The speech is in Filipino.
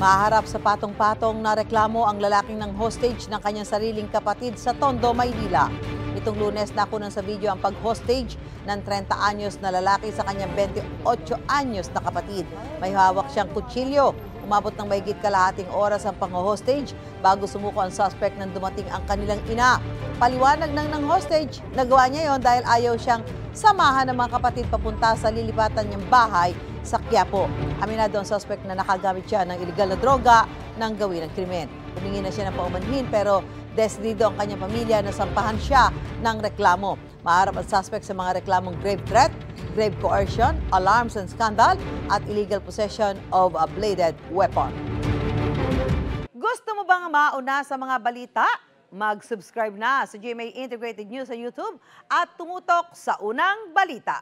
Maharap sa patong-patong na reklamo ang lalaking ng hostage ng kanyang sariling kapatid sa Tondo, Maynila. Itong Lunes nakunan sa video ang pag-hostage ng 30 anyos na lalaki sa kanyang 28 anyos na kapatid. May hawak siyang kutsilyo. Umabot ng mahigit kalahating oras ang pang-hostage bago sumuko ang suspect nang dumating ang kanilang ina. Paliwanag ng hostage, nagawa niya yon dahil ayaw siyang samahan ng mga kapatid papunta sa lilipatan niyang bahay sa Quiapo. Aminado ang suspect na nakagamit siya ng iligal na droga nang gawin ang krimen. Humingi na siya ng paumanhin pero desidido ang kanyang pamilya na sampahan siya ng reklamo. Maharap ang suspect sa mga reklamong grave threat, grave coercion, alarms and scandal at illegal possession of a bladed weapon. Gusto mo bang mauna sa mga balita? Mag-subscribe na sa GMA Integrated News sa YouTube at tumutok sa unang balita.